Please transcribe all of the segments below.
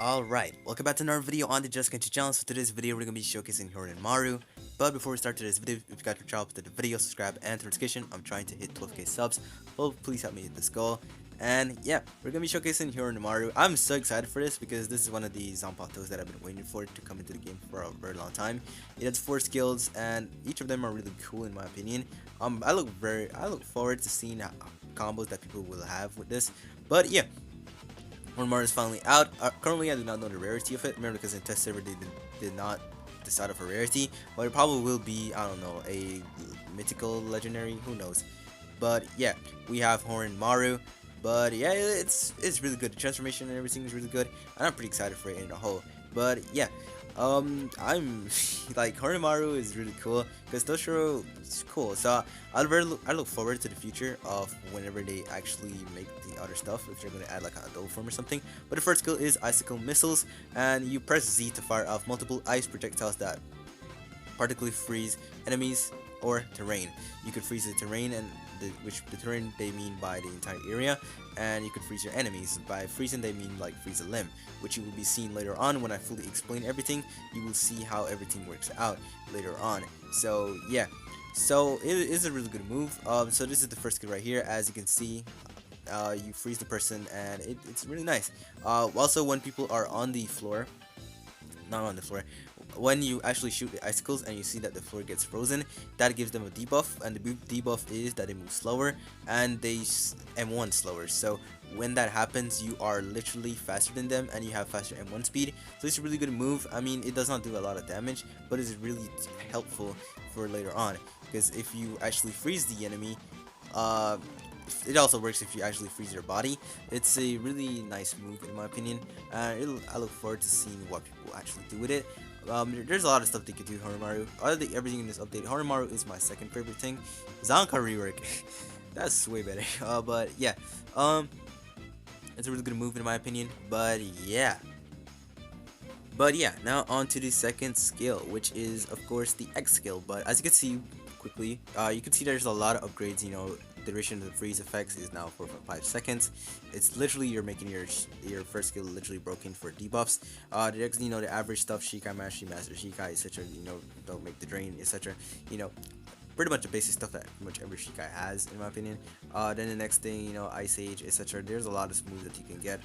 Alright, welcome back to another video on the JustKenshi channel. So today's video we're going to be showcasing Hyorinmaru. But before we start today's video, if you got your job to the video, subscribe and notification. I'm trying to hit 12k subs. Well, please help me hit this goal. And yeah, we're going to be showcasing Hyorinmaru. I'm so excited for this because this is one of the Zanpatos that I've been waiting for to come into the game for a very long time. It has 4 skills and each of them are really cool in my opinion. I look forward to seeing combos that people will have with this. But yeah, Hyorinmaru is finally out. Currently, I do not know the rarity of it. Remember, because in test server they did not decide of a rarity, but it probably will be, I don't know, a mythical, legendary, who knows. But yeah, we have Hyorinmaru. But yeah, it's really good. The transformation and everything is really good, and I'm pretty excited for it in a whole. But yeah, I'm like Hyorinmaru is really cool because Toshiro is cool. So I look forward to the future of whenever they actually make the other stuff. If they're gonna add like an adult form or something. But the first skill is Icicle Missiles, and you press Z to fire off multiple ice projectiles that particularly freeze enemies or terrain. You could freeze the terrain and which the terrain they mean by the entire area, and you could freeze your enemies. By freezing they mean like freeze a limb, which you will be seeing later on when I fully explain everything. You will see how everything works out later on. So yeah, so it is a really good move. So this is the first skill right here. As you can see, you freeze the person and it's really nice. Also, when people are on the floor, not on the floor, when you actually shoot the icicles and you see that the floor gets frozen, that gives them a debuff, and the debuff is that they move slower and they M1 slower. So when that happens, you are literally faster than them and you have faster M1 speed. So it's a really good move. I mean, it does not do a lot of damage, but it's really helpful for later on, because if you actually freeze the enemy, it also works if you actually freeze your body. It's a really nice move in my opinion. I look forward to seeing what people actually do with it. There's a lot of stuff they could do with Hyorinmaru. Everything in this update, Hyorinmaru is my second favorite thing. Zanka rework, that's way better. But yeah, it's a really good move in my opinion. But yeah, now on to the second skill, which is of course the X skill. But as you can see quickly, you can see there's a lot of upgrades. You know, the duration of the freeze effects is now 4.5 seconds. It's literally you're making your first skill literally broken for debuffs. The average stuff, Shikai Mastery, Master Shikai, etc. Don't make the drain, etc. You know, pretty much the basic stuff that pretty much every Shikai has, in my opinion. Then the next thing, Ice Age, etc. There's a lot of moves that you can get.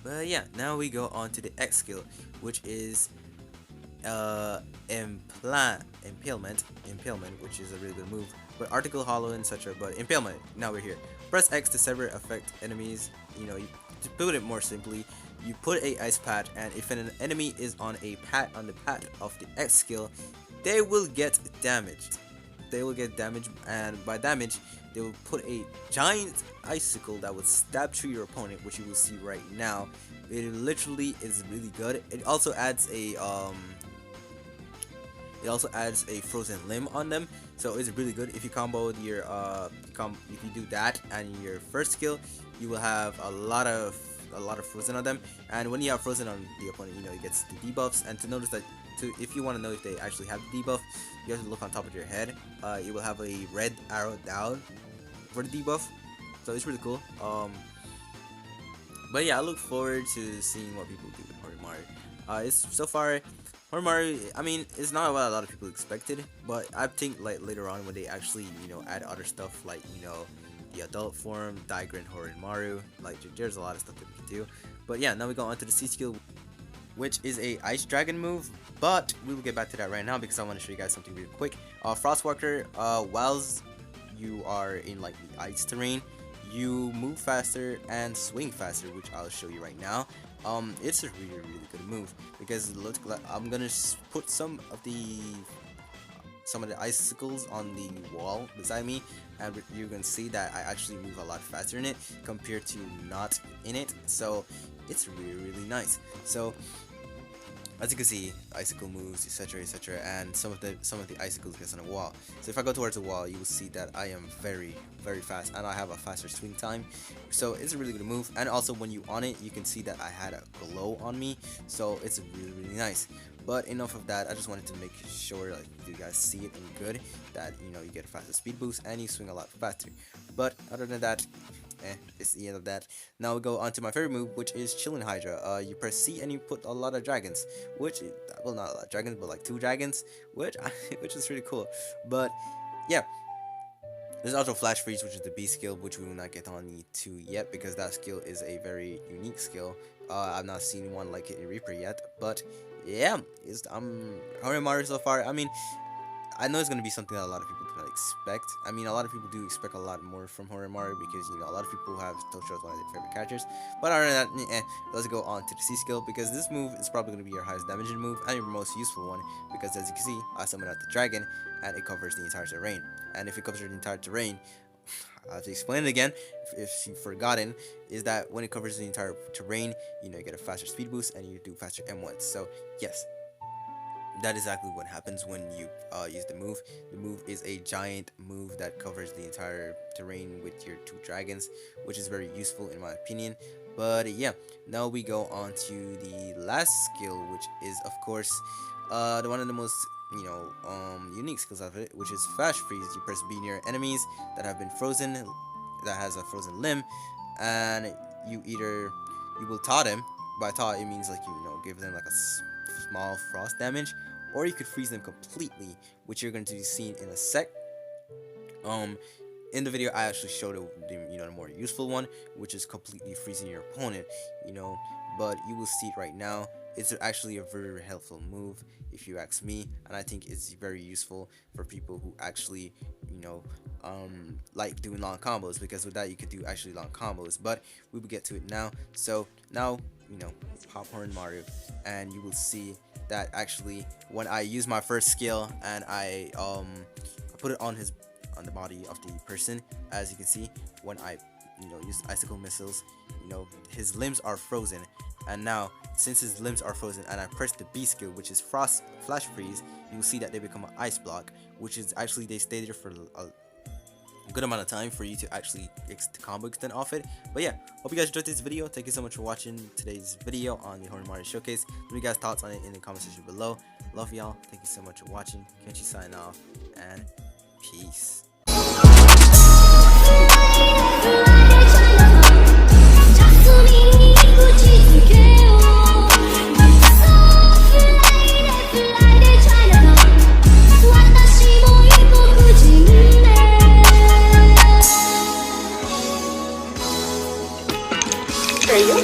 But yeah, now we go on to the X skill, which is impalement, which is a really good move. But article hollow, etc. But impalement. Now we're here. Press X to sever affect enemies. To put it more simply, you put a ice pad, and if an enemy is on the pad of the X skill, they will get damaged. And by damage, they will put a giant icicle that would stab through your opponent, which you will see right now. It literally is really good. It also adds a frozen limb on them, so it's really good. If you combo your if you do that and your first skill, you will have a lot of frozen on them. And when you have frozen on the opponent, it gets the debuffs. And to notice that, if you want to know if they actually have the debuff, you have to look on top of your head. It will have a red arrow down for the debuff, so it's really cool. But yeah, I look forward to seeing what people do with Hyorinmaru. It's so far, Hyorinmaru, I mean, it's not what a lot of people expected, but I think like later on when they actually add other stuff like the adult form, Daigra and Hyorinmaru, like there's a lot of stuff that we can do. But yeah, now we go on to the C skill, which is a Ice Dragon move, but we will get back to that right now because I want to show you guys something really quick. Frostwalker, whilst you are in like the ice terrain, you move faster and swing faster, which I'll show you right now. It's a really good move because I'm gonna put some of the icicles on the wall beside me, and you can see that I actually move a lot faster in it compared to not in it. So it's really nice. So as you can see, icicle moves, etc., and some of the icicles gets on the wall. So if I go towards the wall, you will see that I am very fast, and I have a faster swing time. So it's a really good move. And also when you on it, you can see that I had a glow on me. So it's really nice. But enough of that. I just wanted to make sure like you guys see it and good that you get a faster speed boost and you swing a lot faster. But other than that, it's the end of that. Now we go on to my favorite move, which is Chillin' Hydra. You press C and you put a lot of dragons, which, well, not a lot of dragons, but like 2 dragons, which which is really cool. But yeah, there's also Flash Freeze, which is the B skill, which we will not get on to yet because that skill is a very unique skill. I've not seen one like it in Reaper yet, but yeah, it's Hyorinmaru so far. I mean, I know it's gonna be something that a lot of people do not expect. I mean, a lot of people do expect a lot more from Hyorinmaru because, you know, a lot of people have Tosho as one of their favorite characters. But other than that, let's go on to the C skill because this move is probably gonna be your highest damaging move and your most useful one because, as you can see, I summon out the dragon and it covers the entire terrain. And if it covers the entire terrain, I have to explain it again if you've forgotten, is that when it covers the entire terrain, you know, you get a faster speed boost and you do faster M1s. So yes, that is exactly what happens when you use the move. The move is a giant move that covers the entire terrain with your 2 dragons, which is very useful in my opinion. But yeah, now we go on to the last skill, which is of course the one of the most, you know, unique skills of it, which is Flash Freeze. You press B near enemies that have been frozen, that has a frozen limb, and you will taunt them. By taunt, it means like, you know, give them like a small frost damage, or you could freeze them completely, which you're going to be seeing in a sec. In the video, I actually showed the more useful one, which is completely freezing your opponent, you know, but you will see it right now. It's actually a very helpful move if you ask me, and I think it's very useful for people who actually, you know, like doing long combos, because with that you could do actually long combos. But we will get to it now. So now, you know, pop Hyorinmaru and you will see that actually when I use my first skill and I put it on the body of the person, as you can see, when I, you know, use icicle missiles, you know, his limbs are frozen. And now, since his limbs are frozen and I press the B skill, which is Flash Freeze, you will see that they become an ice block, which is actually, they stay there for a good amount of time for you to actually combo extend off it. But yeah, hope you guys enjoyed this video. Thank you so much for watching today's video on the Hyorinmaru Showcase. Leave you guys thoughts on it in the comment section below. Love y'all. Thank you so much for watching. Kenshi sign off, and peace. Are you